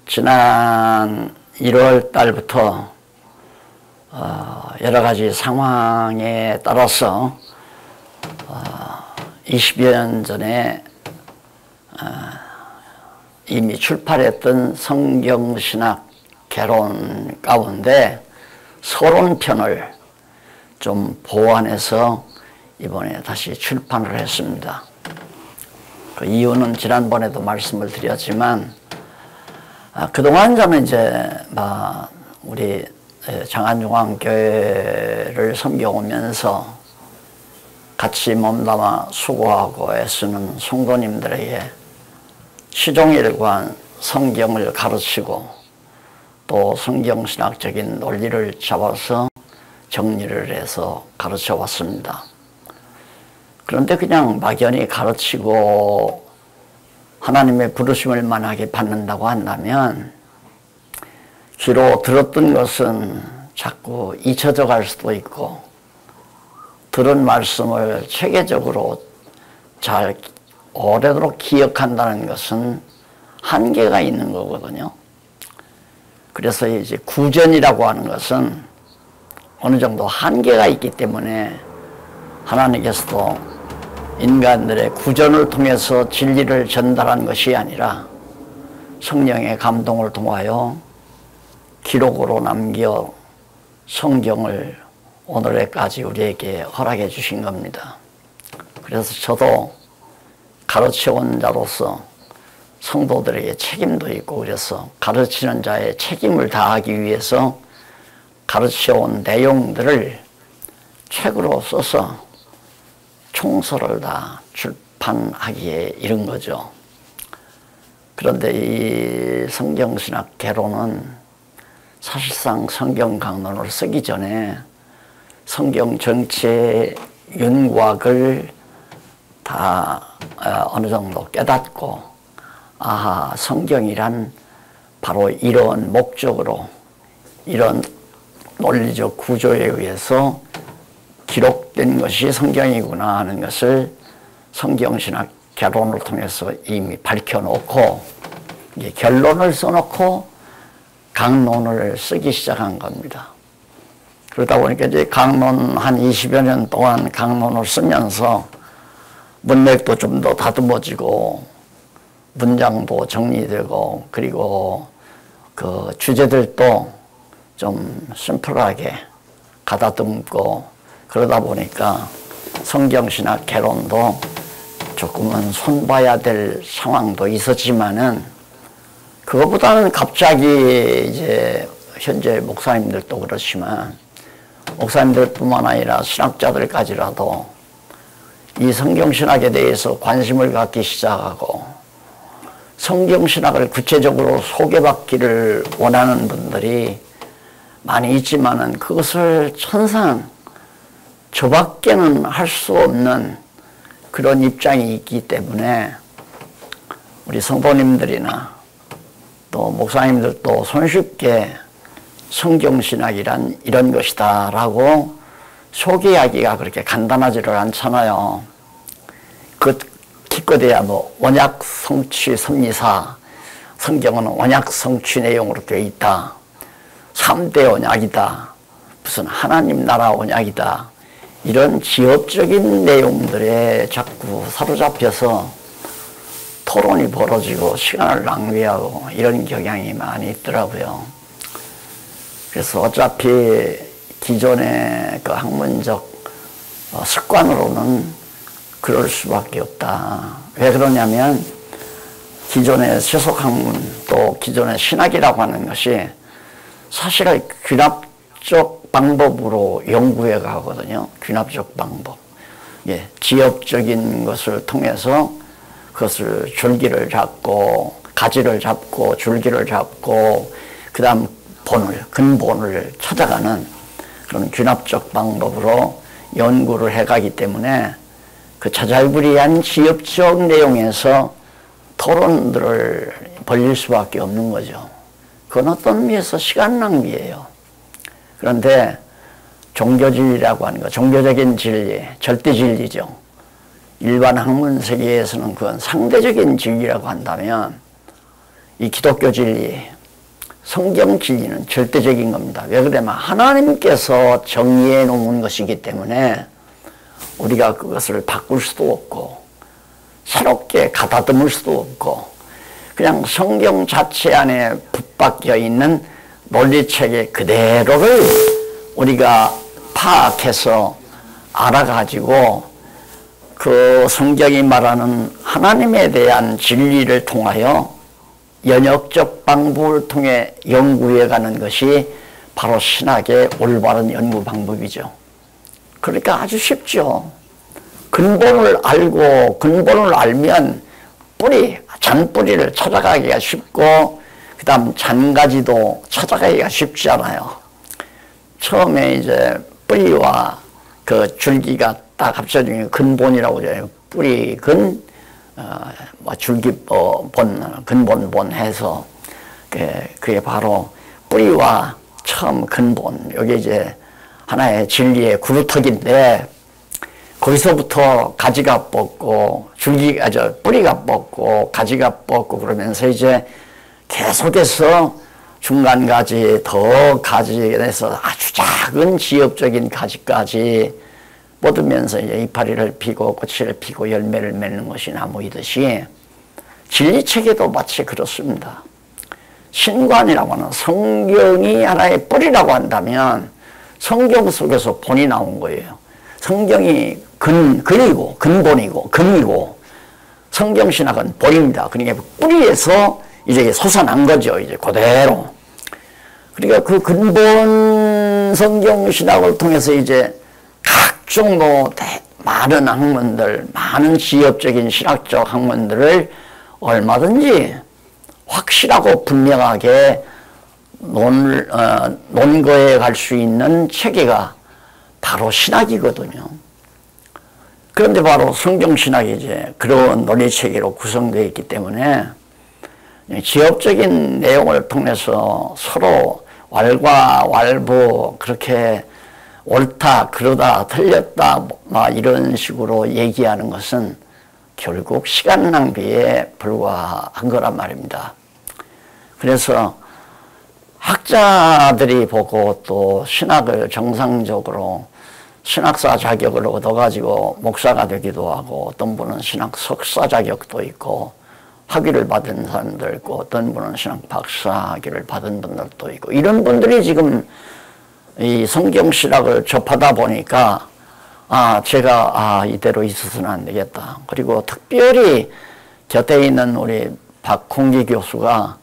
지난 1월 달부터 여러 가지 상황에 따라서 20여 년 전에 이미 출판했던 성경신학 개론 가운데 서론편을 좀 보완해서 이번에 다시 출판을 했습니다. 그 이유는 지난번에도 말씀을 드렸지만 그동안 저는 이제 우리 장안중앙교회를 섬겨오면서 같이 몸담아 수고하고 애쓰는 성도님들에게 시종일관 성경을 가르치고 또 성경신학적인 논리를 잡아서 정리를 해서 가르쳐 왔습니다. 그런데 그냥 막연히 가르치고 하나님의 부르심을 만약에 받는다고 한다면 귀로 들었던 것은 자꾸 잊혀져 갈 수도 있고 들은 말씀을 체계적으로 잘 오래도록 기억한다는 것은 한계가 있는 거거든요. 그래서 이제 구전이라고 하는 것은 어느 정도 한계가 있기 때문에 하나님께서도 인간들의 구전을 통해서 진리를 전달한 것이 아니라 성령의 감동을 통하여 기록으로 남겨 성경을 오늘에까지 우리에게 허락해 주신 겁니다. 그래서 저도 가르쳐온 자로서 성도들에게 책임도 있고 그래서 가르치는 자의 책임을 다하기 위해서 가르쳐온 내용들을 책으로 써서 총서를 다 출판하기에 이른 거죠. 그런데 이 성경신학 개론은 사실상 성경 강론을 쓰기 전에 성경 전체의 윤곽을 다 어느 정도 깨닫고 아하, 성경이란 바로 이런 목적으로 이런 논리적 구조에 의해서 기록된 것이 성경이구나 하는 것을 성경신학 개론을 통해서 이미 밝혀놓고 이제 결론을 써놓고 강론을 쓰기 시작한 겁니다. 그러다 보니까 이제 강론 한 20여 년 동안 강론을 쓰면서 문맥도 좀 더 다듬어지고 문장도 정리되고 그리고 그 주제들도 좀 심플하게 가다듬고 그러다 보니까 성경신학 개론도 조금은 손봐야 될 상황도 있었지만은 그것보다는 갑자기 이제 현재 목사님들도 그렇지만 목사님들뿐만 아니라 신학자들까지라도 이 성경신학에 대해서 관심을 갖기 시작하고 성경신학을 구체적으로 소개받기를 원하는 분들이 많이 있지만은 그것을 천상 저밖에는 할 수 없는 그런 입장이 있기 때문에 우리 성도님들이나 또 목사님들도 손쉽게 성경신학이란 이런 것이다 라고 소개하기가 그렇게 간단하지를 않잖아요. 그 기껏해야 뭐 원약 성취 섭리사 성경은 원약 성취 내용으로 되어 있다. 3대 언약이다. 무슨 하나님 나라 언약이다. 이런 지엽적인 내용들에 자꾸 사로잡혀서 토론이 벌어지고 시간을 낭비하고 이런 경향이 많이 있더라고요. 그래서 어차피 기존의 그 학문적 습관으로는 그럴 수밖에 없다. 왜 그러냐면 기존의 세속학문 또 기존의 신학이라고 하는 것이 사실은 귀납적 방법으로 연구해 가거든요. 귀납적 방법. 예, 지엽적인 것을 통해서 그것을 줄기를 잡고 가지를 잡고 줄기를 잡고 그 다음 근본을 찾아가는 그런 귀납적 방법으로 연구를 해가기 때문에 그 자잘부리한 지엽적 내용에서 토론들을 벌릴 수밖에 없는 거죠. 그건 어떤 의미에서 시간 낭비예요. 그런데 종교진리라고 하는 거, 종교적인 진리, 절대 진리죠. 일반 학문 세계에서는 그건 상대적인 진리라고 한다면 이 기독교 진리, 성경 진리는 절대적인 겁니다. 왜 그러냐면 하나님께서 정의해 놓은 것이기 때문에 우리가 그것을 바꿀 수도 없고 새롭게 가다듬을 수도 없고 그냥 성경 자체 안에 붙박혀 있는 논리체계 그대로를 우리가 파악해서 알아가지고 그 성경이 말하는 하나님에 대한 진리를 통하여 연역적 방법을 통해 연구해 가는 것이 바로 신학의 올바른 연구 방법이죠. 그러니까 아주 쉽죠. 근본을 알고 근본을 알면 잔뿌리를 찾아가기가 쉽고 그 다음 잔가지도 찾아가기가 쉽지 않아요. 처음에 이제 뿌리와 그 줄기가 딱 합쳐진 근본이라고 해요. 뿌리 근, 줄기 근본 해서 그게 바로 뿌리와 처음 근본, 여기 이제 하나의 진리의 구루터기인데 거기서부터 가지가 뻗고 뿌리가 뻗고 가지가 뻗고 그러면서 이제 계속해서 중간가지 더 가지에서 아주 작은 지엽적인 가지까지 뻗으면서 이제 이파리를 피고 꽃을 피고 열매를 맺는 것이 나무이듯이 진리체계도 마치 그렇습니다. 신관이라고 하는 성경이 하나의 뿌리라고 한다면 성경 속에서 본이 나온 거예요. 성경이 근이고 근본이고 금이고 성경신학은 본입니다. 그러니까 뿌리에서 이제 솟아난 거죠. 이제 그대로. 그러니까 그 근본 성경신학을 통해서 이제 각종 많은 학문들, 많은 지엽적인 신학적 학문들을 얼마든지 확실하고 분명하게 논거해 갈 수 있는 체계가 바로 신학이거든요. 그런데 바로 성경신학이 이제 그런 논리체계로 구성되어 있기 때문에 지엽적인 내용을 통해서 서로 왈가왈부 그렇게 옳다 그러다 틀렸다 막 이런 식으로 얘기하는 것은 결국 시간 낭비에 불과한 거란 말입니다. 그래서 학자들이 보고 또 신학을 정상적으로 신학사 자격을 얻어가지고 목사가 되기도 하고 어떤 분은 신학 석사 자격도 있고 학위를 받은 사람도 있고 어떤 분은 신학 박사 학위를 받은 분들도 있고 이런 분들이 지금 이 성경신학을 접하다 보니까 제가 이대로 있어서는 안 되겠다. 그리고 특별히 곁에 있는 우리 박홍기 교수가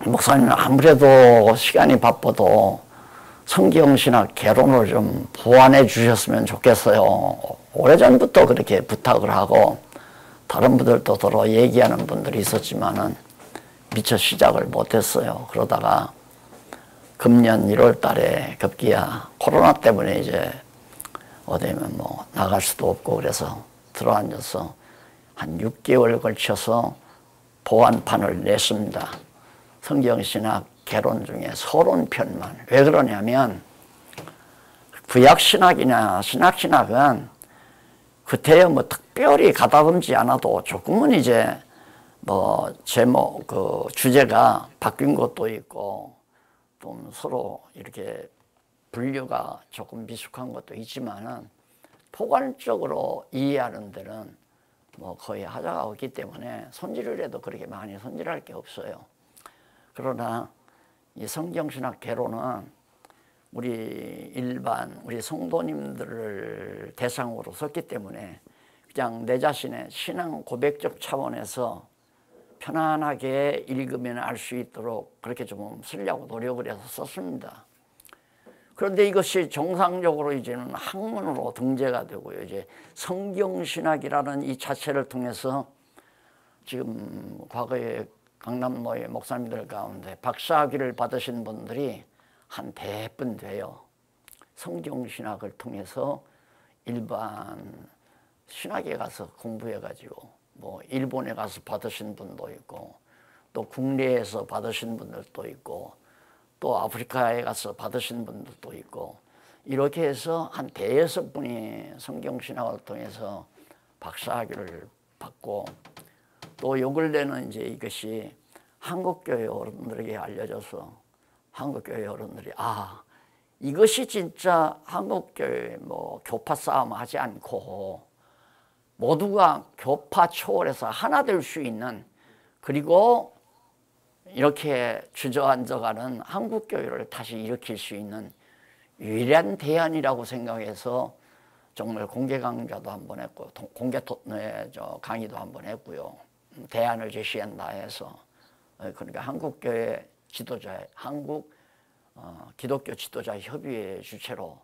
목사님 아무래도 시간이 바빠도 성경신학 개론을 좀 보완해 주셨으면 좋겠어요. 오래전부터 그렇게 부탁을 하고 다른 분들도 서로 얘기하는 분들이 있었지만은 미처 시작을 못했어요. 그러다가 금년 1월 달에 급기야 코로나 때문에 이제 어디면 뭐 나갈 수도 없고 그래서 들어앉아서 한 6개월 걸쳐서 보완판을 냈습니다. 성경신학 개론 중에 서론편만. 왜 그러냐면 구약신학이나 신학신학은 그때에 뭐 특별히 가다듬지 않아도 조금은 이제 뭐 제목 그 주제가 바뀐 것도 있고 좀 서로 이렇게 분류가 조금 미숙한 것도 있지만은 포괄적으로 이해하는 데는 뭐 거의 하자가 없기 때문에 손질을 해도 그렇게 많이 손질할 게 없어요. 그러나 이 성경신학 개론은 우리 성도님들을 대상으로 썼기 때문에 그냥 내 자신의 신앙 고백적 차원에서 편안하게 읽으면 알 수 있도록 그렇게 좀 쓰려고 노력을 해서 썼습니다. 그런데 이것이 정상적으로 이제는 학문으로 등재가 되고요. 이제 성경신학이라는 이 자체를 통해서 지금 과거에 강남노예 목사님들 가운데 박사학위를 받으신 분들이 한 100분 돼요. 성경신학을 통해서 일반 신학에 가서 공부해가지고 뭐 일본에 가서 받으신 분도 있고 또 국내에서 받으신 분들도 있고 또 아프리카에 가서 받으신 분들도 있고 이렇게 해서 한 5분이 성경신학을 통해서 박사학위를 받고 또 요 근래는 이제 이것이 한국교회 어른들에게 알려져서 한국교회 어른들이 이것이 진짜 한국교회 뭐 교파 싸움 하지 않고 모두가 교파 초월해서 하나 될 수 있는, 그리고 이렇게 주저앉아가는 한국교회를 다시 일으킬 수 있는 유일한 대안이라고 생각해서 정말 공개 강좌도 한번 했고 공개 강의도 한번 했고요. 대안을 제시한다 해서, 그러니까 한국교회 지도자, 기독교 지도자 협의회 주최로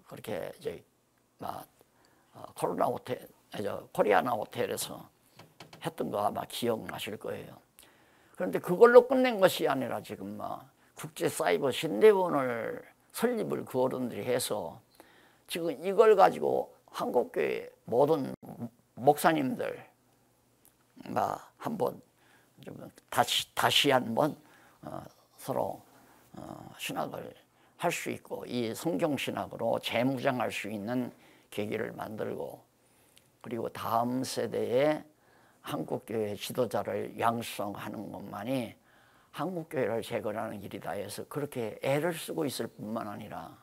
그렇게 이제 코리아나 호텔에서 했던 거 아마 기억나실 거예요. 그런데 그걸로 끝낸 것이 아니라 지금 국제 사이버 신대원을 설립을 그 어른들이 해서 지금 이걸 가지고 한국교회 모든 목사님들 한번 좀 다시 한번 서로 신학을 할 수 있고 이 성경 신학으로 재무장할 수 있는 계기를 만들고, 그리고 다음 세대의 한국교회 지도자를 양성하는 것만이 한국교회를 재건하는 길이다 해서 그렇게 애를 쓰고 있을 뿐만 아니라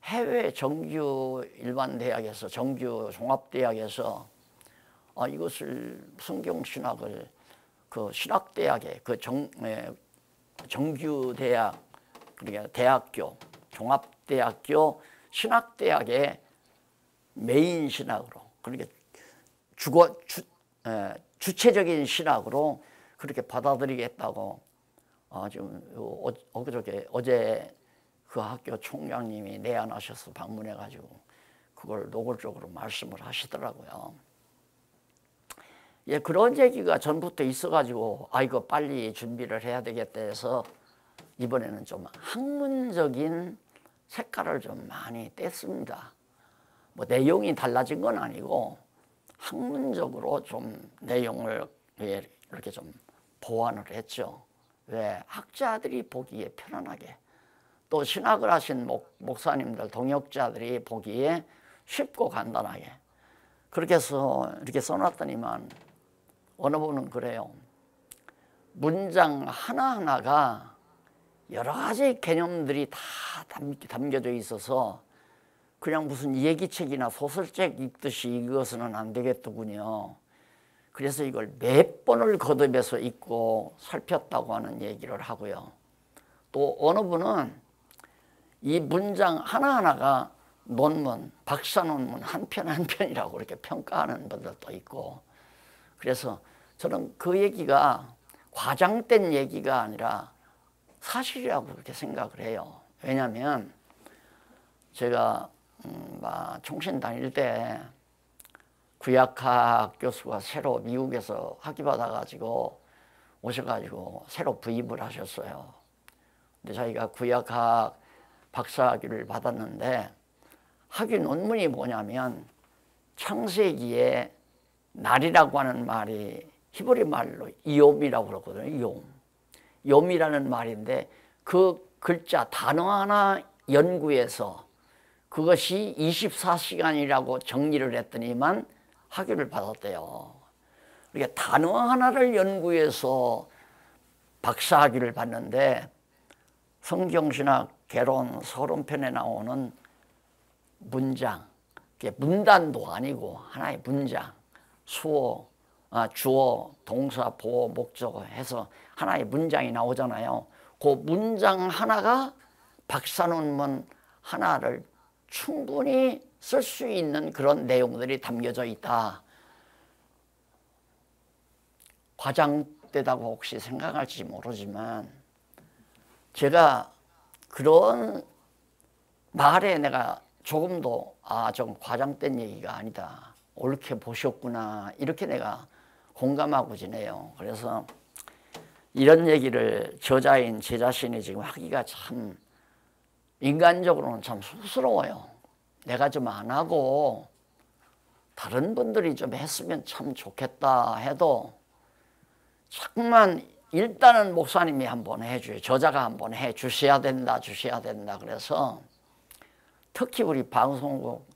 해외 정규 일반 대학에서, 정규 종합대학에서 이것을 성경신학을 그 신학대학에 정규 대학, 그러니까 대학교, 종합대학교 신학대학의 메인 신학으로, 그러니까 주체적인 신학으로 그렇게 받아들이겠다고 지금 어제 그 학교 총장님이 내한하셔서 방문해가지고 그걸 노골적으로 말씀을 하시더라고요. 예, 그런 얘기가 전부터 있어가지고 이거 빨리 준비를 해야 되겠다 해서 이번에는 좀 학문적인 색깔을 좀 많이 뗐습니다. 뭐 내용이 달라진 건 아니고 학문적으로 좀 내용을 이렇게 좀 보완을 했죠. 왜? 학자들이 보기에 편안하게, 또 신학을 하신 목사님들, 동역자들이 보기에 쉽고 간단하게 그렇게 해서 이렇게 써놨더니만 어느 분은 그래요. 문장 하나하나가 여러 가지 개념들이 다 담겨져 있어서 그냥 무슨 얘기책이나 소설책 읽듯이 읽어서는 안 되겠더군요. 그래서 이걸 몇 번을 거듭해서 읽고 살폈다고 하는 얘기를 하고요. 또 어느 분은 이 문장 하나하나가 논문, 박사 논문 한 편 한 편이라고 그렇게 평가하는 분들도 있고, 그래서 저는 그 얘기가 과장된 얘기가 아니라 사실이라고 그렇게 생각을 해요. 왜냐하면 제가 총신 다닐 때 구약학 교수가 새로 미국에서 학위 받아가지고 오셔가지고 새로 부임을 하셨어요. 근데 자기가 구약학 박사학위를 받았는데 학위 논문이 뭐냐면 창세기에 날이라고 하는 말이 히브리 말로 이옴이라고 그러거든요. 이옴이라는 말인데 그 글자 단어 하나 연구해서 그것이 24시간이라고 정리를 했더니만 학위를 받았대요. 그러니까 단어 하나를 연구해서 박사학위를 받는데 성경신학 개론 서론편에 나오는 문장, 그게 문단도 아니고 하나의 문장, 수어, 주어, 동사, 보어, 목적어 해서 하나의 문장이 나오잖아요. 그 문장 하나가 박사 논문 하나를 충분히 쓸 수 있는 그런 내용들이 담겨져 있다. 과장되다고 혹시 생각할지 모르지만 제가 그런 말에 내가 조금도 좀 과장된 얘기가 아니다, 옳게 보셨구나, 이렇게 내가 공감하고 지내요. 그래서 이런 얘기를 저자인 제 자신이 지금 하기가 참 인간적으로는 참 쑥스러워요. 내가 좀 안 하고 다른 분들이 좀 했으면 참 좋겠다 해도 자꾸만 일단은 목사님이 한번 해줘요. 저자가 한번 해주셔야 된다, 그래서 특히 우리 방송국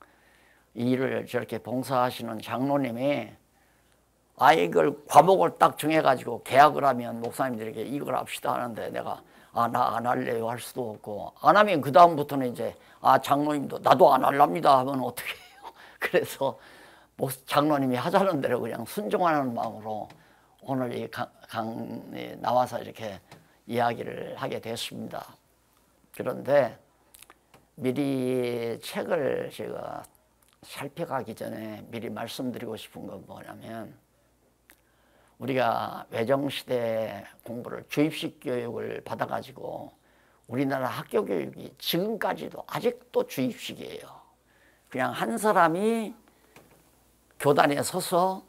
일을 저렇게 봉사하시는 장로님이 이걸 과목을 딱 정해가지고 계약을 하면 목사님들에게 이걸 합시다 하는데 내가 나 안 할래요 할 수도 없고, 안 하면 그 다음부터는 이제 장로님도 나도 안 할랍니다 하면 어떻게 해요. 그래서 장로님이 하자는 대로 그냥 순종하는 마음으로 오늘 이 강에 나와서 이렇게 이야기를 하게 됐습니다. 그런데 미리 책을 제가 살펴가기 전에 미리 말씀드리고 싶은 건 뭐냐면, 우리가 외정시대 공부를 주입식 교육을 받아가지고 우리나라 학교 교육이 지금까지도 아직도 주입식이에요. 그냥 한 사람이 교단에 서서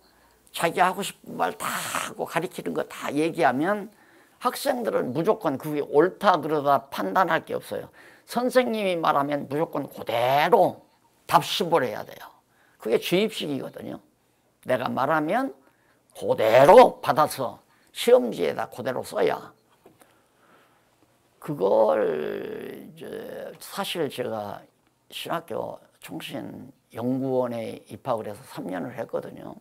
자기 하고 싶은 말 다 하고 가리키는 거 다 얘기하면 학생들은 무조건 그게 옳다 그러다 판단할 게 없어요. 선생님이 말하면 무조건 그대로 답습을 해야 돼요. 그게 주입식이거든요. 내가 말하면 그대로 받아서 시험지에다 그대로 써야. 그걸 이제 사실 제가 신학교 총신연구원에 입학을 해서 3년을 했거든요.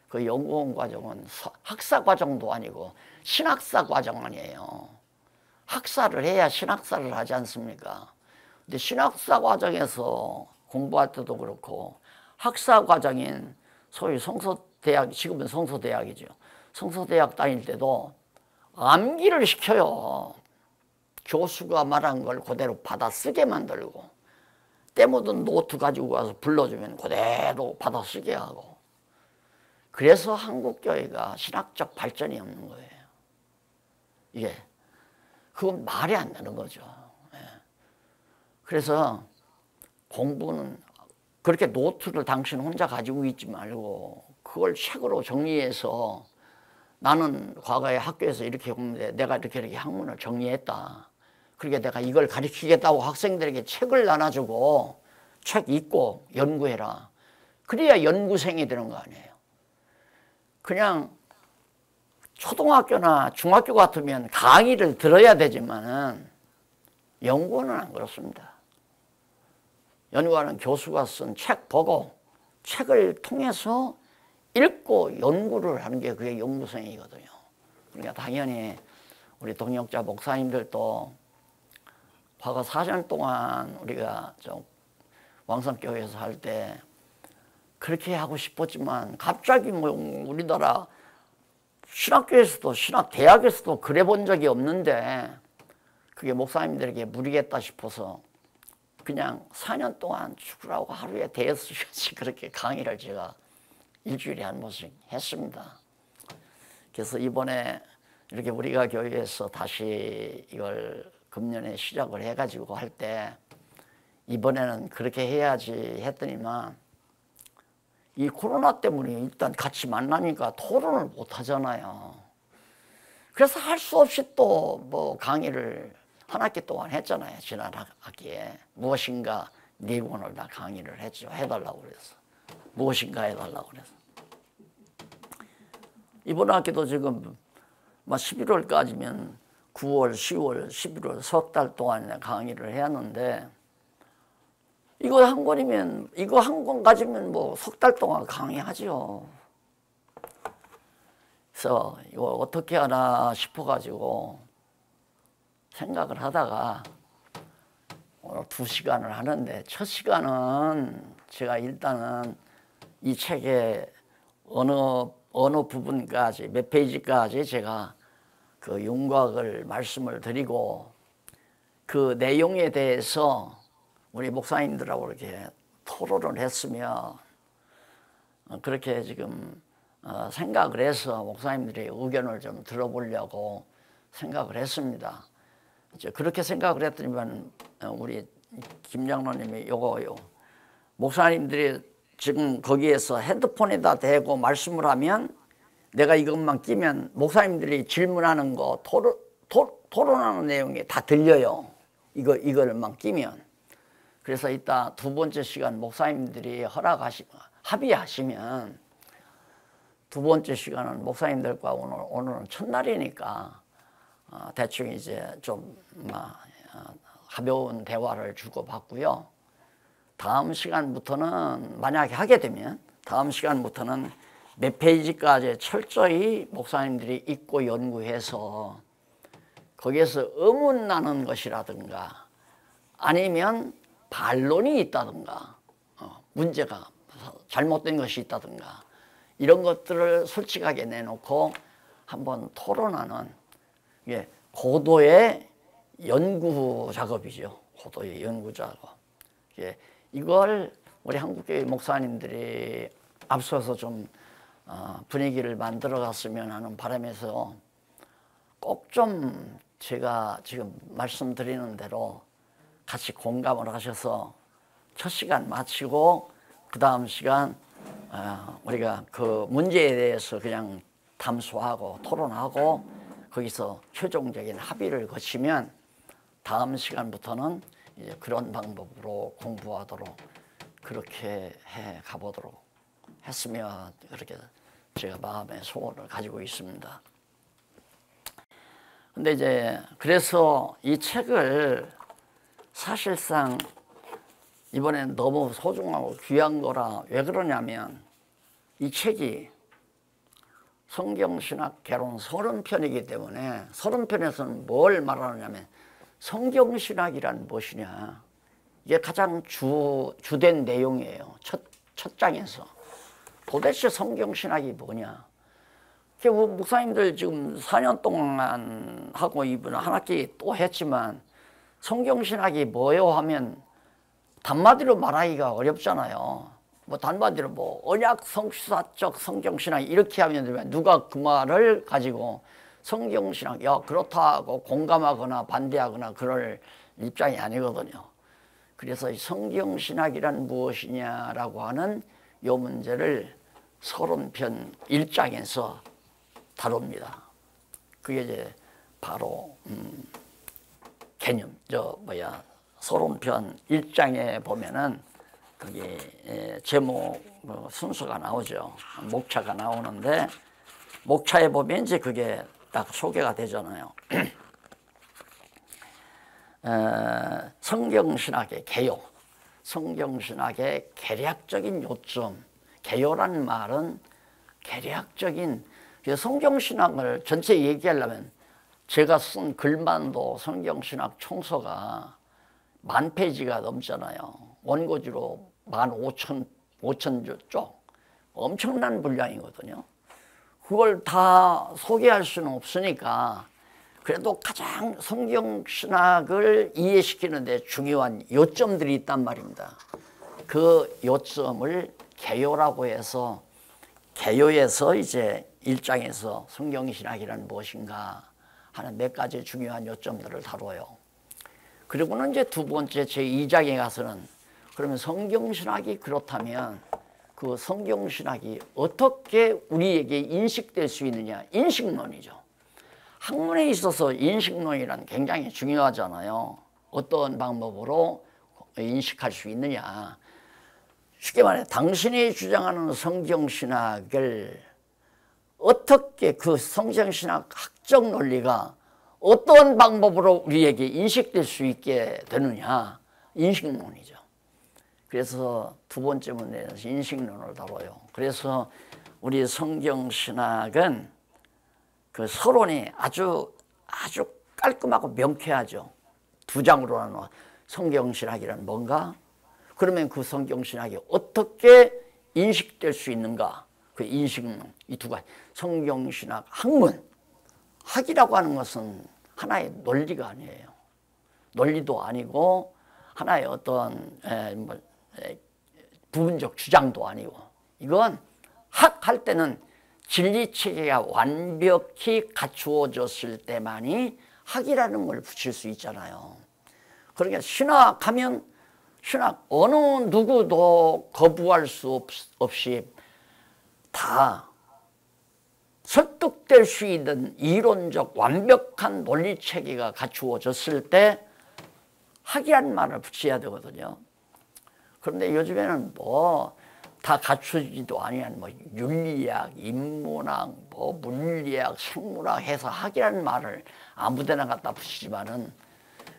그 연구원 과정은 학사 과정도 아니고 신학사 과정 아니에요. 학사를 해야 신학사를 하지 않습니까? 근데 신학사 과정에서 공부할 때도 그렇고 학사 과정인 소위 성서대학, 지금은 성서대학이죠. 성서대학 다닐 때도 암기를 시켜요. 교수가 말한 걸 그대로 받아 쓰게 만들고, 때 묻은 노트 가지고 가서 불러주면 그대로 받아 쓰게 하고. 그래서 한국교회가 신학적 발전이 없는 거예요. 이게 그건 말이 안 되는 거죠. 그래서 공부는 그렇게 노트를 당신 혼자 가지고 있지 말고 그걸 책으로 정리해서, 나는 과거에 학교에서 이렇게 공부해 내가 이렇게 학문을 정리했다, 그러니까 내가 이걸 가르치겠다고 학생들에게 책을 나눠주고 책 읽고 연구해라. 그래야 연구생이 되는 거 아니에요. 그냥 초등학교나 중학교 같으면 강의를 들어야 되지만은 연구는 안 그렇습니다. 연구하는 교수가 쓴 책 보고 책을 통해서 읽고 연구를 하는 게 그게 연구생이거든요. 그러니까 당연히 우리 동역자 목사님들도 과거 4년 동안 우리가 좀 왕성교회에서 할 때 그렇게 하고 싶었지만 갑자기 뭐 우리나라 신학교에서도 신학대학에서도 그래 본 적이 없는데 그게 목사님들에게 무리겠다 싶어서 그냥 4년 동안 죽으라고 하루에 대여섯 시간씩 그렇게 강의를 제가 일주일에 한 번씩 했습니다. 그래서 이번에 이렇게 우리가 교회에서 다시 이걸 금년에 시작을 해가지고 할 때 이번에는 그렇게 해야지 했더니만 이 코로나 때문에 일단 같이 만나니까 토론을 못 하잖아요. 그래서 할 수 없이 또 뭐 강의를 한 학기 동안 했잖아요. 지난 학기에 무엇인가 네 권을 다 강의를 했죠. 해달라고 그래서 무엇인가 해달라고 그래서 이번 학기도 지금 11월까지면 9월, 10월, 11월 석 달 동안 강의를 해왔는데, 이거 한 권이면 이거 한 권 가지면 뭐 석 달 동안 강의하죠. 그래서 이거 어떻게 하나 싶어가지고 생각을 하다가 오늘 2시간을 하는데, 첫 시간은 제가 일단은 이 책의 어느 부분까지 몇 페이지까지 제가 그 윤곽을 말씀을 드리고 그 내용에 대해서 우리 목사님들하고 이렇게 토론을 했으며, 그렇게 지금 생각을 해서 목사님들의 의견을 좀 들어보려고 생각을 했습니다. 그렇게 생각을 했더니만 우리 김장로님이 요거요, 목사님들이 지금 거기에서 핸드폰에다 대고 말씀을 하면 내가 이것만 끼면 목사님들이 질문하는 거 토론하는 내용이 다 들려요. 이걸만 끼면. 그래서 이따 두 번째 시간 목사님들이 합의하시면 두 번째 시간은 목사님들과 오늘은 첫날이니까 대충 이제 좀 가벼운 대화를 주고받고요. 다음 시간부터는 만약에 하게 되면 다음 시간부터는 몇 페이지까지 철저히 목사님들이 읽고 연구해서 거기에서 의문나는 것이라든가 아니면 반론이 있다든가 문제가 잘못된 것이 있다든가 이런 것들을 솔직하게 내놓고 한번 토론하는 고도의 연구 작업이죠. 고도의 연구 작업. 이걸 우리 한국교회 목사님들이 앞서서 좀 분위기를 만들어 갔으면 하는 바람에서 꼭 좀 제가 지금 말씀드리는 대로 같이 공감을 하셔서 첫 시간 마치고 그 다음 시간 우리가 그 문제에 대해서 그냥 담소하고 토론하고 거기서 최종적인 합의를 거치면 다음 시간부터는 이제 그런 방법으로 공부하도록 그렇게 해 가보도록 했으면 그렇게 제가 마음의 소원을 가지고 있습니다. 근데 이제 그래서 이 책을 사실상 이번엔 너무 소중하고 귀한 거라 왜 그러냐면 이 책이 성경신학 개론 30편이기 때문에 30편에서는 뭘 말하느냐면 성경신학이란 무엇이냐 이게 가장 주된 내용이에요. 첫 장에서 도대체 성경신학이 뭐냐. 목사님들 지금 4년 동안 하고 이분 한 학기 또 했지만 성경신학이 뭐예요 하면 단마디로 말하기가 어렵잖아요. 뭐 단마디로 뭐 언약 성수사적 성경신학 이렇게 하면 되면 누가 그 말을 가지고 성경신학 야 그렇다고 공감하거나 반대하거나 그럴 입장이 아니거든요. 그래서 성경신학이란 무엇이냐라고 하는 이 문제를 30편 1장에서 다룹니다. 그게 이제 바로 개념 30편 1장에 보면은 거기 제목 순서가 나오죠. 목차가 나오는데 목차에 보면 이제 그게 딱 소개가 되잖아요. 성경신학의 개요, 성경신학의 개략적인 요점. 개요란 말은 개략적인 성경신학을 전체 얘기하려면 제가 쓴 글만도 성경신학 총서가 10,000페이지가 넘잖아요. 원고지로 15,000쪽 엄청난 분량이거든요. 그걸 다 소개할 수는 없으니까 그래도 가장 성경신학을 이해시키는 데 중요한 요점들이 있단 말입니다. 그 요점을 개요라고 해서 개요에서 이제 1장에서 성경신학이란 무엇인가 하는 몇 가지 중요한 요점들을 다뤄요. 그리고는 이제 두 번째 제2장에 가서는 그러면 성경신학이 그렇다면 그 성경신학이 어떻게 우리에게 인식될 수 있느냐. 인식론이죠. 학문에 있어서 인식론이란 굉장히 중요하잖아요. 어떤 방법으로 인식할 수 있느냐. 쉽게 말해 당신이 주장하는 성경신학을 어떻게 그 성경신학 학적 논리가 어떤 방법으로 우리에게 인식될 수 있게 되느냐. 인식론이죠. 그래서 두 번째 문제에서 인식론을 다뤄요. 그래서 우리 성경신학은 그 서론이 아주 깔끔하고 명쾌하죠. 두 장으로 나눠 성경신학이란 뭔가? 그러면 그 성경신학이 어떻게 인식될 수 있는가? 그 인식론, 이 두 가지. 성경신학 학문, 학이라고 하는 것은 하나의 논리가 아니에요. 논리도 아니고 하나의 어떤 부분적 주장도 아니고 이건 학할 때는 진리체계가 완벽히 갖추어졌을 때만이 학이라는 걸 붙일 수 있잖아요. 그러니까 신학하면 신학 어느 누구도 거부할 수 없이 다 설득될 수 있는 이론적 완벽한 논리체계가 갖추어졌을 때 학이라는 말을 붙여야 되거든요. 그런데 요즘에는 뭐 다 갖추지도 아니한 뭐 윤리학, 인문학, 뭐 물리학, 생물학 해서 학이라는 말을 아무데나 갖다 붙이지만은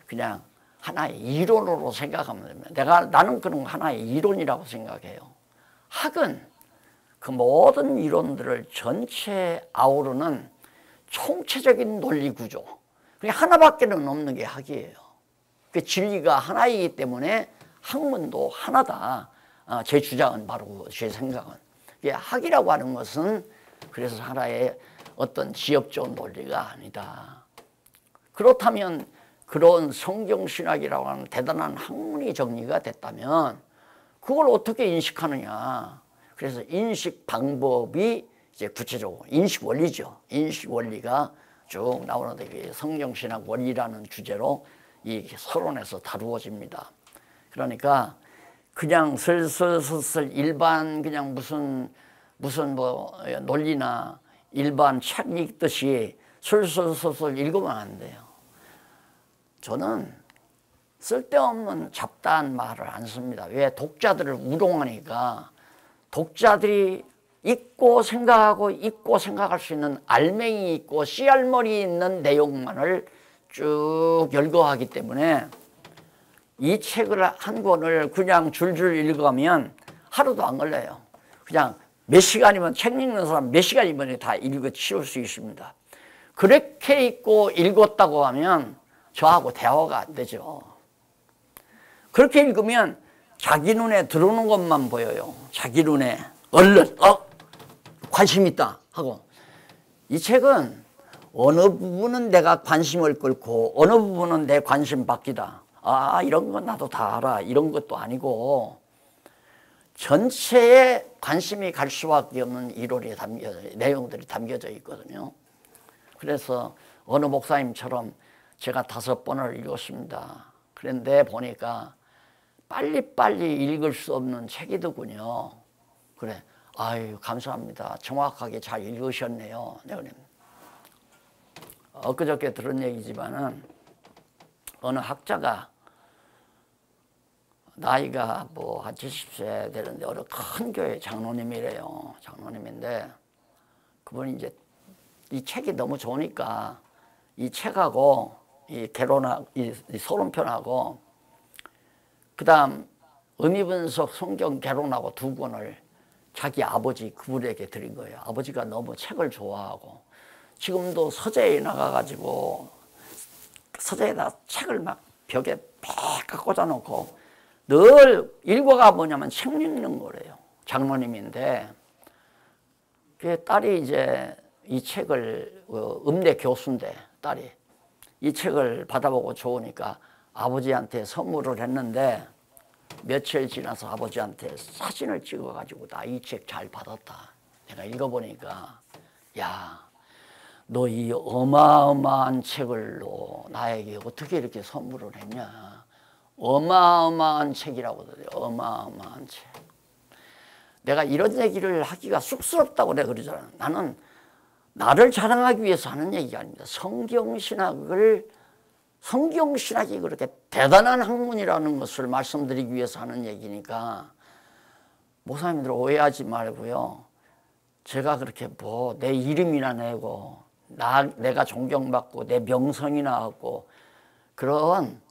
그냥 하나의 이론으로 생각하면 됩니다. 나는 그런 하나의 이론이라고 생각해요. 학은 그 모든 이론들을 전체 아우르는 총체적인 논리 구조. 그게 하나밖에는 없는 게 학이에요. 그 진리가 하나이기 때문에 학문도 하나다. 제 주장은 바로 제 생각은. 학이라고 하는 것은 그래서 하나의 어떤 지엽적 논리가 아니다. 그렇다면 그런 성경신학이라고 하는 대단한 학문이 정리가 됐다면 그걸 어떻게 인식하느냐. 그래서 인식 방법이 이제 구체적으로 인식 원리죠. 인식 원리가 쭉 나오는데 성경신학 원리라는 주제로 이 서론에서 다루어집니다. 그러니까 그냥 슬슬슬슬 일반 그냥 무슨 뭐 논리나 일반 책 읽듯이 슬슬슬슬 읽으면 안 돼요. 저는 쓸데없는 잡다한 말을 안 씁니다. 왜? 독자들을 우롱하니까 독자들이 읽고 생각할 수 있는 알맹이 있고 씨알머리 있는 내용만을 쭉 열거하기 때문에 이 책을 한 권을 그냥 줄줄 읽으면 하루도 안 걸려요. 그냥 몇 시간이면 책 읽는 사람 몇 시간이면 다 읽어 치울 수 있습니다. 그렇게 읽고 읽었다고 하면 저하고 대화가 안 되죠. 그렇게 읽으면 자기 눈에 들어오는 것만 보여요. 자기 눈에 얼른 관심 있다 하고. 이 책은 어느 부분은 내가 관심을 끌고 어느 부분은 내 관심 바뀌다. 이런 건 나도 다 알아. 이런 것도 아니고 전체에 관심이 갈 수밖에 없는 이론이 내용들이 담겨져 있거든요. 그래서 어느 목사님처럼 제가 5번을 읽었습니다. 그런데 보니까 빨리빨리 읽을 수 없는 책이더군요. 그래, 아유 감사합니다. 정확하게 잘 읽으셨네요. 엊그저께 들은 얘기지만은 어느 학자가 나이가 뭐 한 70세 되는데 어느 큰 교회 장로님이래요. 장로님인데 그분이 이제 이 책이 너무 좋으니까 이 책하고 이 서론편하고 그다음 의미분석 성경 개론하고 2권을 자기 아버지 그분에게 드린 거예요. 아버지가 너무 책을 좋아하고 지금도 서재에 나가가지고 서재에다 책을 막 벽에 팍 꽂아놓고 늘 일과가 뭐냐면 책 읽는 거래요. 장로님인데 그 딸이 이제 이 책을 음대 교수인데 딸이 이 책을 받아보고 좋으니까 아버지한테 선물을 했는데 며칠 지나서 아버지한테 사진을 찍어가지고 나 이 책 잘 받았다. 내가 읽어보니까 야, 너 이 어마어마한 책을 나에게 어떻게 이렇게 선물을 했냐. 어마어마한 책이라고 그래요. 어마어마한 책. 내가 이런 얘기를 하기가 쑥스럽다고 내가 그러잖아. 나는 나를 자랑하기 위해서 하는 얘기가 아닙니다. 성경신학이 그렇게 대단한 학문이라는 것을 말씀드리기 위해서 하는 얘기니까 목사님들 오해하지 말고요. 제가 그렇게 뭐 내 이름이나 내고 내가 존경받고 내 명성이나 하고 그런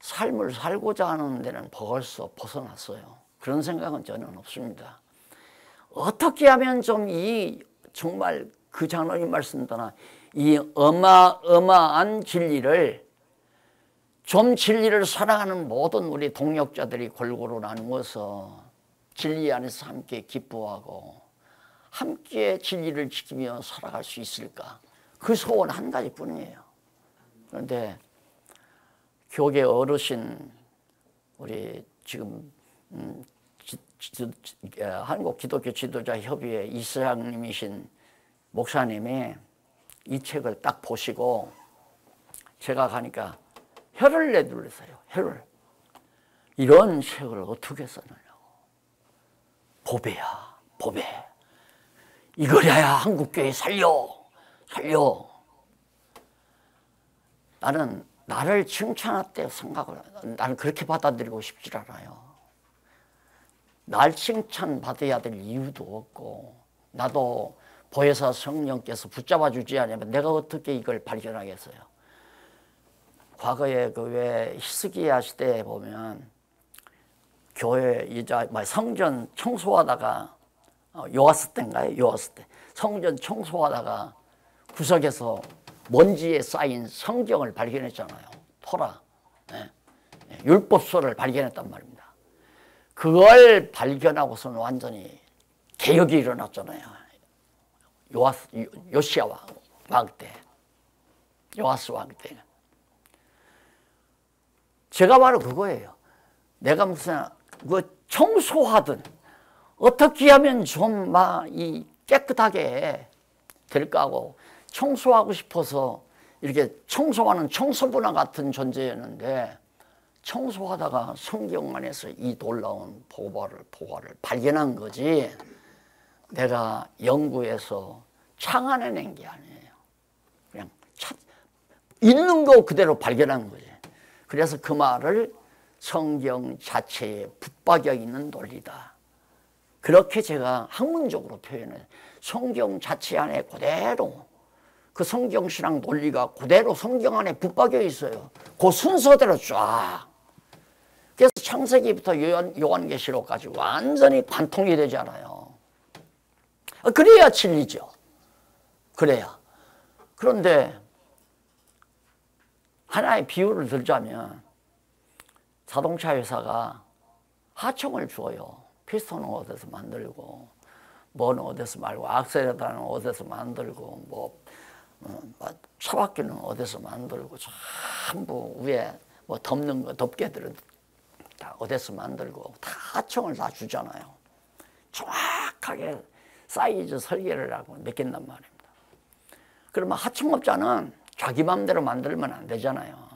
삶을 살고자 하는 데는 벌써 벗어났어요. 그런 생각은 전혀 없습니다. 어떻게 하면 좀 정말 그 장로님 말씀대로 이 어마어마한 진리를 사랑하는 모든 우리 동역자들이 골고루 나누어서 진리 안에서 함께 기뻐하고 함께 진리를 지키며 살아갈 수 있을까? 그 소원 한 가지뿐이에요. 그런데 교계 어르신 우리 지금 한국 기독교 지도자 협의회 이사장님이신 목사님이 이 책을 딱 보시고 제가 가니까 혀를 내둘러서요. 혀를. 이런 책을 어떻게 써느냐고. 보배야, 보배. 이거야 한국교회 살려. 나는 나를 칭찬할 생각을 나는 그렇게 받아들이고 싶지 않아요. 날 칭찬받아야 될 이유도 없고 나도 보혜사 성령께서 붙잡아 주지 않으면 내가 어떻게 이걸 발견하겠어요. 과거에 왜 히스기야 시대에 보면 교회 성전 청소하다가 요아스 때인가요? 요아스 때. 성전 청소하다가 구석에서 먼지에 쌓인 성경을 발견했잖아요. 토라. 예. 율법서를 발견했단 말입니다. 그걸 발견하고서는 완전히 개혁이 일어났잖아요. 요시야 왕 때. 요아스 왕 때. 제가 바로 그거예요. 내가 무슨 청소하든 어떻게 하면 좀 깨끗하게 될까 하고 청소하고 싶어서 이렇게 청소하는 청소부나 같은 존재였는데 청소하다가 성경 안에서 이 놀라운 보화를 발견한 거지 내가 연구해서 창안해낸 게 아니에요. 그냥 있는 거 그대로 발견한 거지. 그래서 그 말을 성경 자체에 붙박여 있는 논리다. 그렇게 제가 학문적으로 표현해요. 성경 자체 안에 그대로 그 성경신앙 논리가 그대로 성경 안에 붙박여 있어요. 그 순서대로 쫙. 그래서 창세기부터 요한계시록까지 완전히 관통이 되잖아요. 그래야 진리죠. 그래야. 그런데 하나의 비유를 들자면 자동차 회사가 하청을 줘요. 피스톤은 어디서 만들고 뭐는 어디서 말고 악셀레터는 어디서 만들고 차바퀴는 어디서 만들고 전부 위에 덮는 거 덮개들은 다 어디서 만들고 다 하청을 다 주잖아요. 정확하게 사이즈 설계를 하고 맡긴단 말입니다. 그러면 하청업자는 자기 맘대로 만들면 안 되잖아요.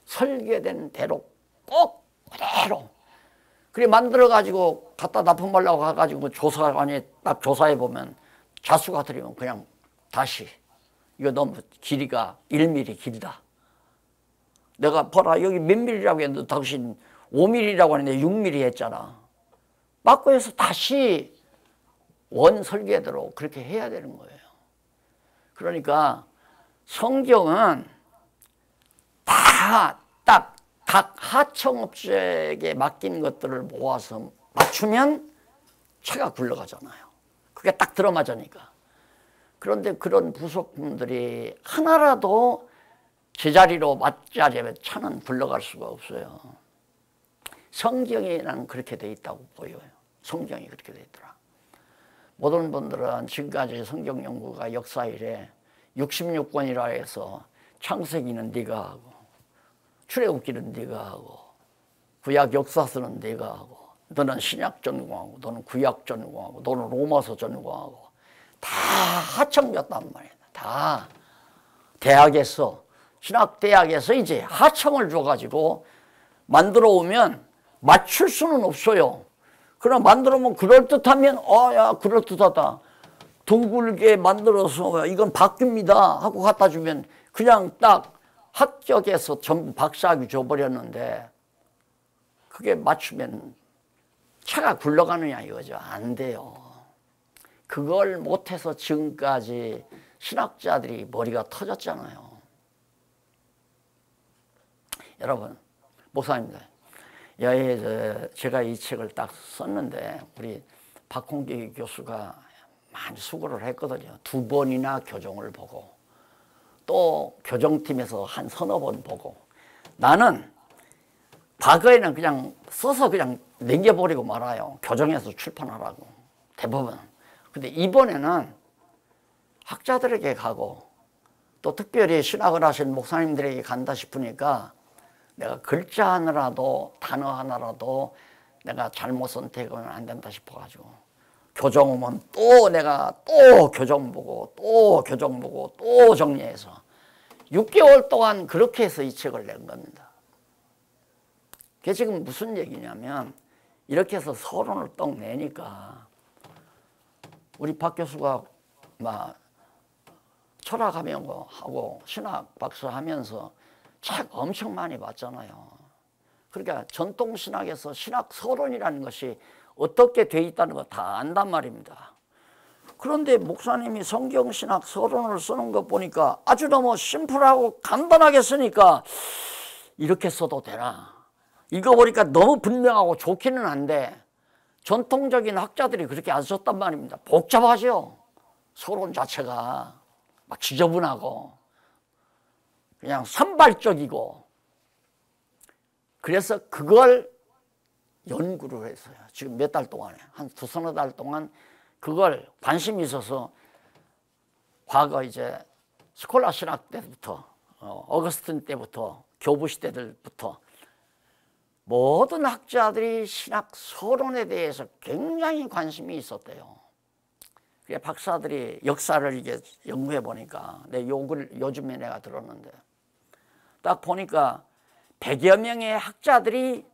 설계된 대로 꼭 그대로. 그래 만들어가지고 갖다 납품하려고 가가지고 조사관이 딱 조사해보면 자수가 들이면 그냥 다시 이거 너무 길이가 1mm 길다. 내가 보라 여기 몇 mm라고 했는데 당신 5mm라고 하는데 6mm 했잖아. 바꿔서 다시 원 설계대로 그렇게 해야 되는 거예요. 그러니까 성경은 다 딱 각 하청업체에게 맡긴 것들을 모아서 맞추면 차가 굴러가잖아요. 그게 딱 들어맞으니까. 그런데 그런 부속품들이 하나라도 제자리로 맞지 않으면 차는 굴러갈 수가 없어요. 성경에는 그렇게 돼 있다고 보여요. 성경이 그렇게 돼 있더라. 모든 분들은 지금까지 성경 연구가 역사 이래 66권이라 해서 창세기는 네가 하고 출애굽기는 네가 하고 구약 역사서는 네가 하고 너는 신약 전공하고 너는 구약 전공하고 너는 로마서 전공하고 다 하청됐단 말이야. 다 대학에서 신학대학에서 이제 하청을 줘가지고 만들어 오면 맞출 수는 없어요. 그럼 만들어 오면 그럴듯하면 야 그럴듯하다. 둥글게 만들어서 이건 바뀝니다 하고 갖다 주면 그냥 딱 합격해서 전부 박사학위 줘버렸는데 그게 맞추면 차가 굴러가느냐 이거죠. 안 돼요. 그걸 못해서 지금까지 신학자들이 머리가 터졌잖아요. 여러분, 목사님들, 제가 이 책을 딱 썼는데 우리 박홍기 교수가 많이 수고를 했거든요. 2번이나 교정을 보고 또 교정팀에서 한 서너 번 보고 나는 과거에는 그냥 써서 그냥 남겨버리고 말아요. 교정해서 출판하라고 대부분. 근데 이번에는 학자들에게 가고 또 특별히 신학을 하신 목사님들에게 간다 싶으니까 내가 글자 하나라도 단어 하나라도 내가 잘못 선택은 안 된다 싶어가지고 교정 오면 또 내가 또 교정 보고 또 교정 보고 또 정리해서 6개월 동안 그렇게 해서 이 책을 낸 겁니다. 그게 지금 무슨 얘기냐면 이렇게 해서 서론을 떡 내니까 우리 박 교수가 막 철학하고 신학 박사 하면서 책 엄청 많이 봤잖아요. 그러니까 전통신학에서 신학 서론이라는 것이 어떻게 돼 있다는 거 다 안단 말입니다. 그런데 목사님이 성경신학 서론을 쓰는 거 보니까 아주 너무 심플하고 간단하게 쓰니까 이렇게 써도 되나? 이거 보니까 너무 분명하고 좋기는 한데 전통적인 학자들이 그렇게 안 썼단 말입니다. 복잡하죠. 서론 자체가 막 지저분하고 그냥 산발적이고. 그래서 그걸 연구를 했어요. 지금 몇 달 동안에 한 두서너 달 동안 그걸 관심이 있어서 과거 이제 스콜라 신학 때부터 어거스틴 때부터 교부 시대들부터 모든 학자들이 신학 서론에 대해서 굉장히 관심이 있었대요. 그래 박사들이 역사를 이게 연구해 보니까 내 욕을 요즘에 내가 들었는데 딱 보니까 100여 명의 학자들이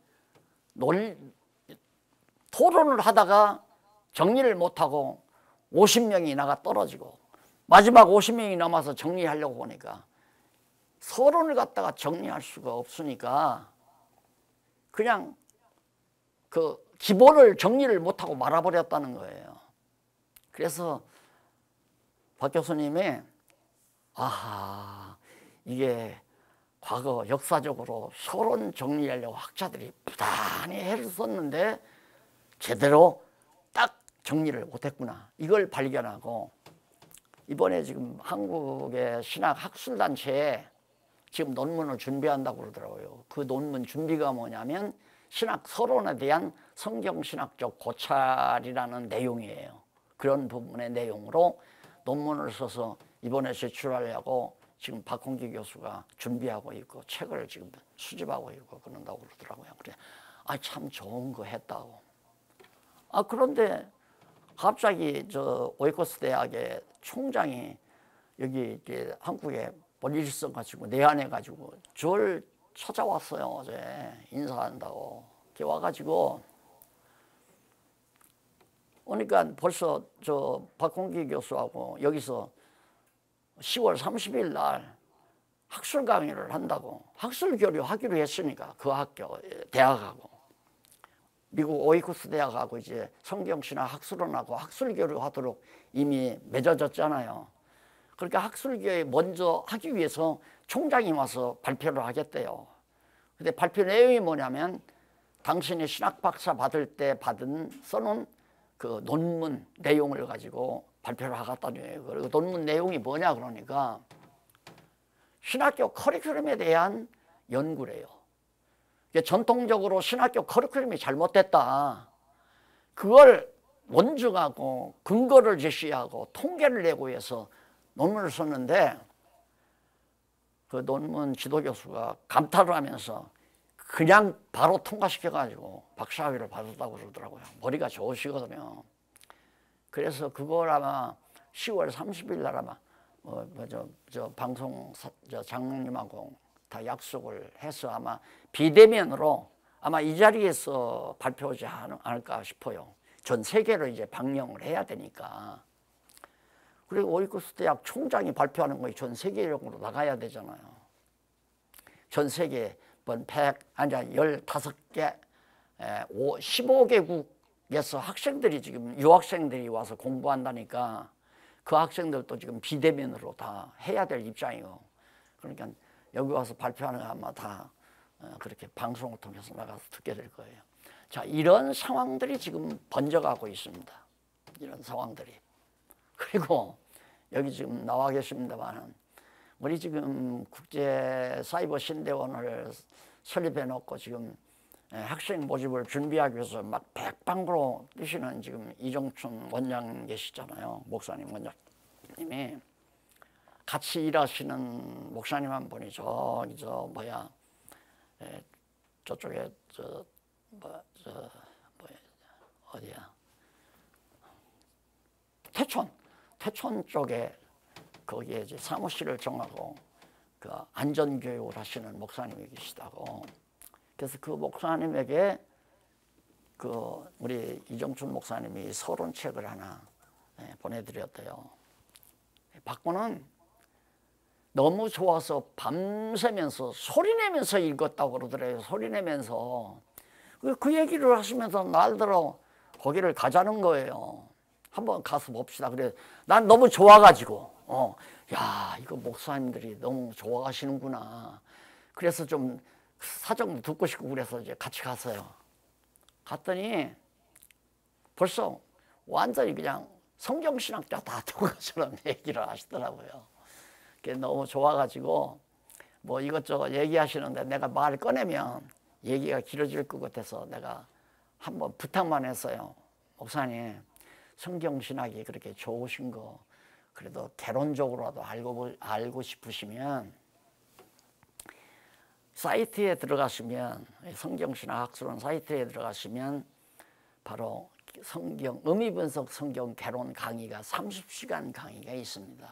토론을 하다가 정리를 못하고 50명이 나가 떨어지고 마지막 50명이 남아서 정리하려고 보니까 서론을 갖다가 정리할 수가 없으니까 그냥 그 기본을 정리를 못하고 말아버렸다는 거예요. 그래서 박 교수님이 아하 이게 과거 역사적으로 서론 정리하려고 학자들이 부단히 애를 썼는데 제대로 딱 정리를 못했구나. 이걸 발견하고 이번에 지금 한국의 신학 학술단체에 지금 논문을 준비한다고 그러더라고요. 그 논문 준비가 뭐냐면 신학 서론에 대한 성경신학적 고찰이라는 내용이에요. 그런 부분의 내용으로 논문을 써서 이번에 제출하려고 지금 박홍기 교수가 준비하고 있고 책을 지금 수집하고 있고 그런다고 그러더라고요. 그래, 참 좋은 거 했다고. 그런데 갑자기 저 오이코스 대학의 총장이 여기 이렇게 한국에 볼 일 있어가지고 내한해가지고 저를 찾아왔어요. 어제 인사한다고. 이렇게 와가지고 오니까 벌써 저 박홍기 교수하고 여기서 10월 30일 날 학술 강의를 한다고 학술 교류하기로 했으니까 그 학교 대학하고 미국 오이쿠스 대학하고 이제 성경신학 학술원하고 학술 교류하도록 이미 맺어졌잖아요. 그러니까 학술 교류 먼저 하기 위해서 총장이 와서 발표를 하겠대요. 근데 발표 내용이 뭐냐면 당신이 신학 박사 받을 때 써놓은 그 논문 내용을 가지고 발표를 하겠다는 거예요. 그리고 논문 내용이 뭐냐 그러니까 신학교 커리큘럼에 대한 연구래요. 전통적으로 신학교 커리큘럼이 잘못됐다. 그걸 원증하고 근거를 제시하고 통계를 내고 해서 논문을 썼는데 그 논문 지도교수가 감탄을 하면서 그냥 바로 통과시켜가지고 박사학위를 받았다고 그러더라고요. 머리가 좋으시거든요. 그래서 그걸 아마 10월 30일 날 아마 저 방송 장로님하고 다 약속을 해서 아마 비대면으로 아마 이 자리에서 발표하지 않을까 싶어요. 전 세계로 이제 방영을 해야 되니까. 그리고 오이쿠스 대학 총장이 발표하는 거에 전 세계적으로 나가야 되잖아요. 전 세계 15개, 15개국에서 학생들이 지금 유학생들이 와서 공부한다니까 그 학생들도 지금 비대면으로 다 해야 될 입장이고 그러니까 여기 와서 발표하는 거 아마 다 그렇게 방송을 통해서 나가서 듣게 될 거예요. 자, 이런 상황들이 지금 번져가고 있습니다. 이런 상황들이. 그리고 여기 지금 나와 계십니다만 우리 지금 국제사이버신대원을 설립해 놓고 지금 학생 모집을 준비하기 위해서 막 백방으로 뛰시는 지금 이정춘 원장 계시잖아요. 목사님 원장님이 같이 일하시는 목사님 한 분이 저쪽에 어디야 태촌 쪽에 거기에 이제 사무실을 정하고 그 안전교육을 하시는 목사님이 계시다고. 그래서 그 목사님에게 그 우리 이정춘 목사님이 서론책을 하나 보내드렸대요. 받고는 너무 좋아서 밤새면서 소리내면서 읽었다고 그러더래요. 소리내면서. 그 얘기를 하시면서 날들어 거기를 가자는 거예요. 한번 가서 봅시다. 그래, 난 너무 좋아가지고, 야, 이거 목사님들이 너무 좋아하시는구나. 그래서 좀 사정도 듣고 싶고 그래서 이제 같이 갔어요. 갔더니 벌써 완전히 그냥 성경신학자 다 된 것처럼 얘기를 하시더라고요. 그게 너무 좋아가지고 뭐 이것저것 얘기하시는데 내가 말 꺼내면 얘기가 길어질 것 같아서 내가 한번 부탁만 했어요. 목사님, 성경신학이 그렇게 좋으신 거 그래도 개론적으로라도 알고 싶으시면 사이트에 들어가시면, 성경신학 학술원 사이트에 들어가시면 바로 성경 의미분석 성경 개론 강의가 30시간 강의가 있습니다.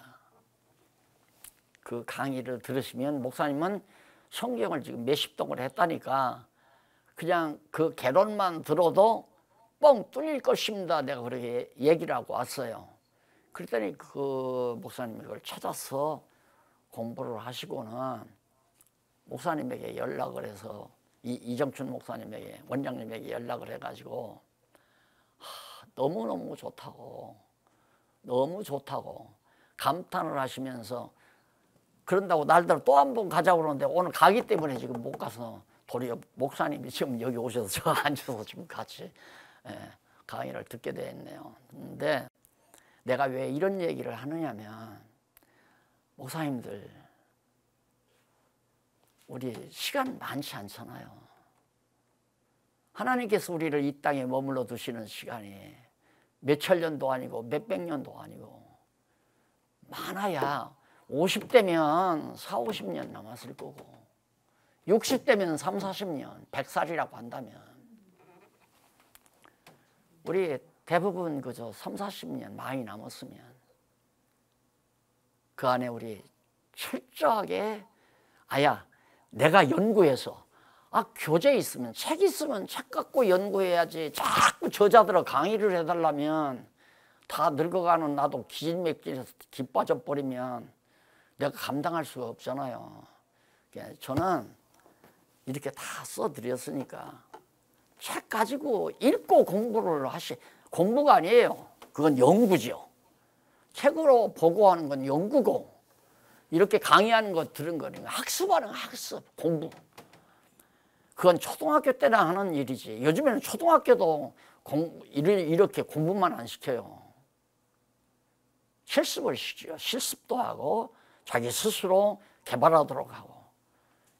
그 강의를 들으시면 목사님은 성경을 지금 몇십 동을 했다니까 그냥 그 개론만 들어도 뻥 뚫릴 것입니다. 내가 그렇게 얘기를 하고 왔어요. 그랬더니 그 목사님이 그걸 찾아서 공부를 하시고는 목사님에게 연락을 해서 이정춘 목사님에게, 원장님에게 연락을 해가지고 너무너무 좋다고, 너무 좋다고 감탄을 하시면서, 그런다고 날대로 또 한 번 가자고 그러는데 오늘 가기 때문에 지금 못 가서 도리어 목사님이 지금 여기 오셔서 저 앉아서 지금 같이 강의를 듣게 됐네요. 근데 내가 왜 이런 얘기를 하느냐면, 목사님들 우리 시간 많지 않잖아요. 하나님께서 우리를 이 땅에 머물러 두시는 시간이 몇천 년도 아니고 몇백 년도 아니고 많아야 50대면 4, 50년 남았을 거고 60대면 3, 40년, 100살이라고 한다면 우리 대부분 그저 3, 40년 많이 남았으면 그 안에 우리 철저하게 내가 연구해서 교재 있으면, 책 있으면 책 갖고 연구해야지 자꾸 저자들어 강의를 해달라면 다 늙어가는 나도 기진맥진해서 기 빠져버리면 내가 감당할 수가 없잖아요. 저는 이렇게 다 써드렸으니까 책 가지고 읽고 공부를 공부가 아니에요. 그건 연구죠. 책으로 보고하는 건 연구고, 이렇게 강의하는 거 들은 거는 학습하는 학습, 공부. 그건 초등학교 때나 하는 일이지. 요즘에는 초등학교도 이렇게 공부만 안 시켜요. 실습을 시켜요. 실습도 하고 자기 스스로 개발하도록 하고.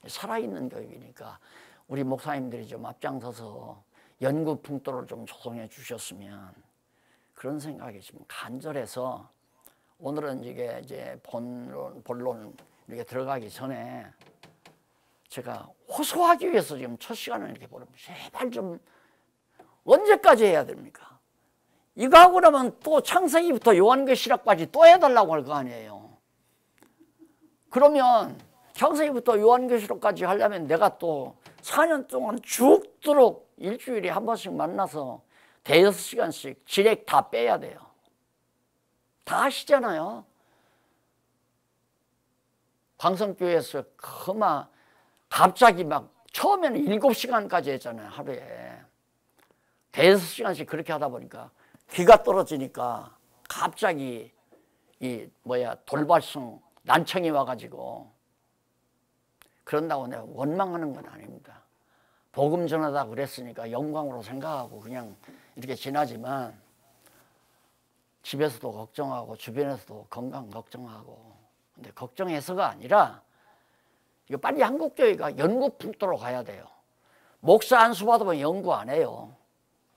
살아있는 교육이니까 우리 목사님들이 좀 앞장서서 연구 풍토를 좀 조성해 주셨으면, 그런 생각이 지금 간절해서 오늘은 이제 본론 이렇게 들어가기 전에 제가 호소하기 위해서 지금 첫 시간을 이렇게 보냅니다. 제발 좀 언제까지 해야 됩니까? 이거 하고 나면 또 창세기부터 요한계시록까지 또 해달라고 할 거 아니에요. 그러면 창세기부터 요한계시록까지 하려면 내가 또 4년 동안 죽도록 일주일에 한 번씩 만나서 대여섯 시간씩 진액 다 빼야 돼요. 다 아시잖아요. 광성교회에서 갑자기 처음에는 7시간까지 했잖아요, 하루에. 대여섯 시간씩 그렇게 하다 보니까 귀가 떨어지니까 갑자기 돌발성 난청이 와가지고, 그런다고 내가 원망하는 건 아닙니다. 복음 전하다 그랬으니까 영광으로 생각하고 그냥 이렇게 지나지만 집에서도 걱정하고 주변에서도 건강 걱정하고, 근데 걱정해서가 아니라 이거 빨리 한국교회가 연구 풍토로 가야 돼요. 목사 안수 받으면 연구 안 해요.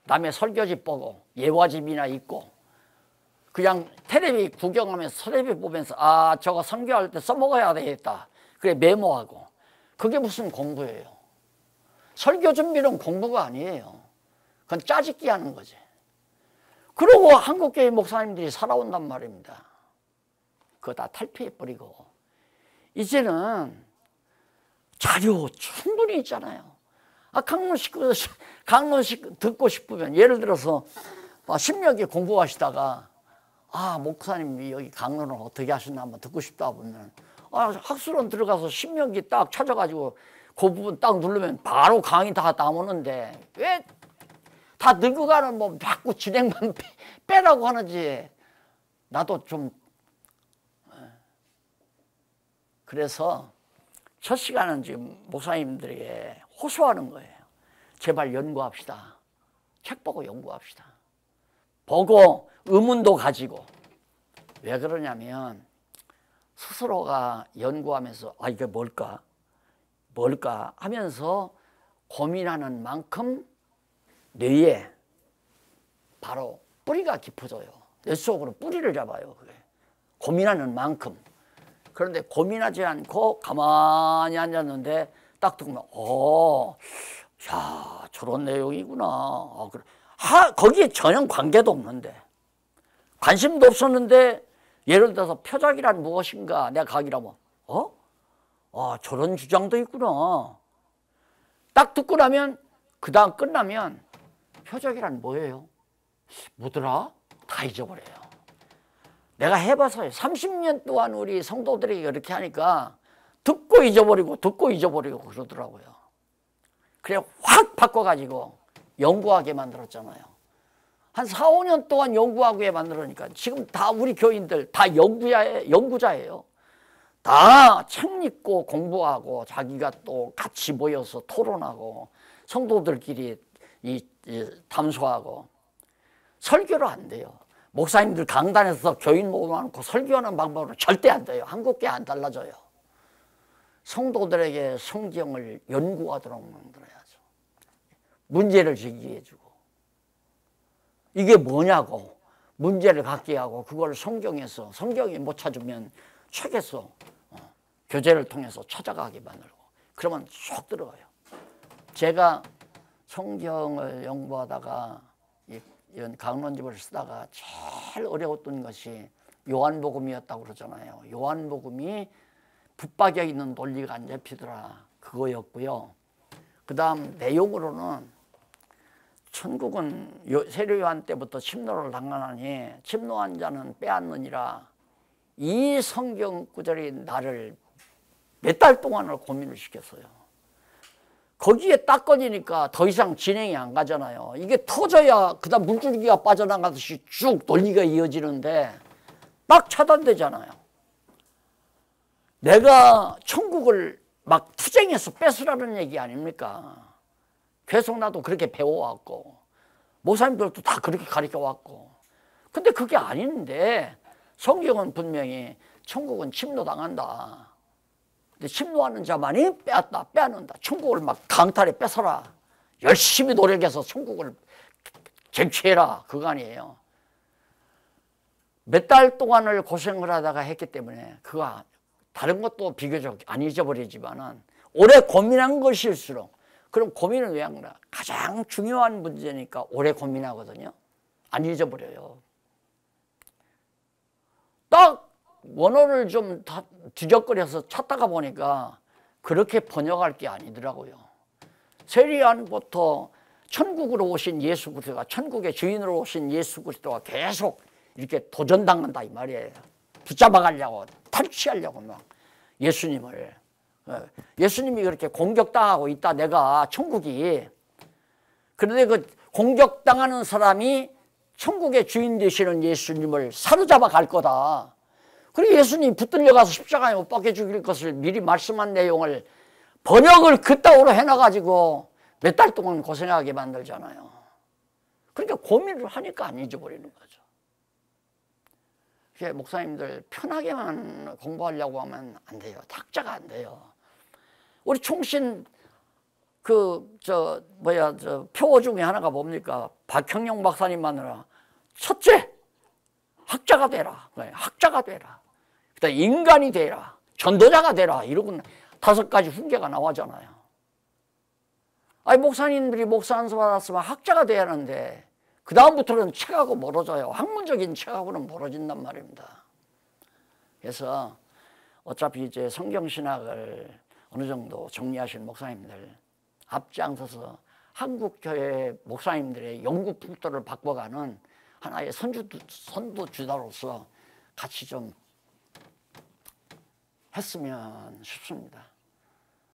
남의 설교집 보고 예화집이나 있고 그냥 텔레비 구경하면서 텔레비 보면서 저거 설교할 때 써먹어야 되겠다 그래 메모하고, 그게 무슨 공부예요? 설교 준비는 공부가 아니에요. 그건 짜집기 하는 거지. 그러고 한국교회 목사님들이 살아온단 말입니다. 그거 다 탈피해버리고 이제는 자료 충분히 있잖아요. 강론식 듣고 싶으면, 예를 들어서 신명기 공부하시다가 목사님이 여기 강론을 어떻게 하셨나 한번 듣고 싶다 보면 학술원 들어가서 신명기 딱 찾아가지고 그 부분 딱 누르면 바로 강의 다 나오는데 왜 다 늙어가는 자꾸 진행만 빼라고 하는지 나도 좀. 그래서 첫 시간은 지금 목사님들에게 호소하는 거예요. 제발 연구합시다. 책 보고 연구합시다. 보고 의문도 가지고. 왜 그러냐면 스스로가 연구하면서 이게 뭘까 하면서 고민하는 만큼 뇌에 바로 뿌리가 깊어져요. 뇌 속으로 뿌리를 잡아요. 그게. 고민하는 만큼. 그런데 고민하지 않고 가만히 앉았는데 딱 듣고 야, 저런 내용이구나. 그래. 거기에 전혀 관계도 없는데, 관심도 없었는데, 예를 들어서 표적이란 무엇인가 내가 가기라면 저런 주장도 있구나. 딱 듣고 나면 그 다음 끝나면 표적이란 뭐예요? 뭐더라? 다 잊어버려요. 내가 해봐서요. 30년 동안 우리 성도들이 이렇게 하니까 듣고 잊어버리고 그러더라고요. 그래 확 바꿔가지고 연구하게 만들었잖아요. 한 4, 5년 동안 연구하게 만들으니까 지금 다 우리 교인들 다 연구자예요. 다 책 읽고 공부하고 자기가 또 같이 모여서 토론하고 성도들끼리 담소하고. 설교로 안 돼요. 목사님들 강단에서 교인 모아놓고 설교하는 방법으로 절대 안 돼요. 한국계 안 달라져요. 성도들에게 성경을 연구하도록 만들어야죠. 문제를 제기해주고 이게 뭐냐고 문제를 갖게 하고 그걸 성경에서, 성경이 못 찾으면 책에서 교재를 통해서 찾아가게 만들고, 그러면 쏙 들어가요. 제가 성경을 연구하다가 이런 강론집을 쓰다가 제일 어려웠던 것이 요한복음이었다고 그러잖아요. 요한복음이 붙박여 있는 논리가 안 잡히더라, 그거였고요. 그 다음 내용으로는 천국은 세례 요한 때부터 침노를 당하나니 침노한 자는 빼앗느니라. 이 성경 구절이 나를 몇 달 동안을 고민을 시켰어요. 거기에 딱 꺼지니까 더 이상 진행이 안 가잖아요. 이게 터져야 그 다음 물줄기가 빠져나가듯이 쭉 논리가 이어지는데 딱 차단되잖아요. 내가 천국을 막 투쟁해서 뺏으라는 얘기 아닙니까? 계속 나도 그렇게 배워왔고 목사님들도 다 그렇게 가르쳐왔고. 근데 그게 아닌데 성경은 분명히 천국은 침노당한다. 근데 침노하는 자만이 빼앗는다. 천국을 막 강탈해 뺏어라. 열심히 노력해서 천국을 쟁취해라. 그거 아니에요. 몇 달 동안을 고생을 하다가 했기 때문에 그거 다른 것도 비교적 안 잊어버리지만은 오래 고민한 것일수록, 그럼 고민을 왜 한 거야? 가장 중요한 문제니까 오래 고민하거든요. 안 잊어버려요. 딱 원어를 좀 뒤적거려서 찾다가 보니까 그렇게 번역할 게 아니더라고요. 세례 요한부터 천국으로 오신 예수 그리스도가, 천국의 주인으로 오신 예수 그리스도가 계속 이렇게 도전당한다 이 말이에요. 붙잡아가려고, 탈취하려고 막 예수님을. 예수님이 그렇게 공격당하고 있다, 내가 천국이. 그런데 그 공격당하는 사람이 천국의 주인 되시는 예수님을 사로잡아 갈 거다. 그리고 예수님이 붙들려 가서 십자가에 못 박혀 죽일 것을 미리 말씀한 내용을 번역을 그따위로 해놔가지고 몇 달 동안 고생하게 만들잖아요. 그러니까 고민을 하니까 안 잊어버리는 거죠. 목사님들 편하게만 공부하려고 하면 안 돼요. 학자가 안 돼요. 우리 총신 표 중에 하나가 뭡니까? 박형영 박사님 마누라. 첫째, 학자가 되라. 학자가 되라. 그다음 인간이 되라. 전도자가 되라. 이러고 5가지 훈계가 나오잖아요. 아니 목사님들이 목사 안수 받았으면 학자가 돼야 하는데 그 다음부터는 책하고 멀어져요. 학문적인 책하고는 멀어진단 말입니다. 그래서 어차피 이제 성경신학을 어느 정도 정리하신 목사님들 앞장서서 한국교회 목사님들의 연구 풍토를 바꿔가는 하나의 선두주자로서 같이 좀 했으면 싶습니다.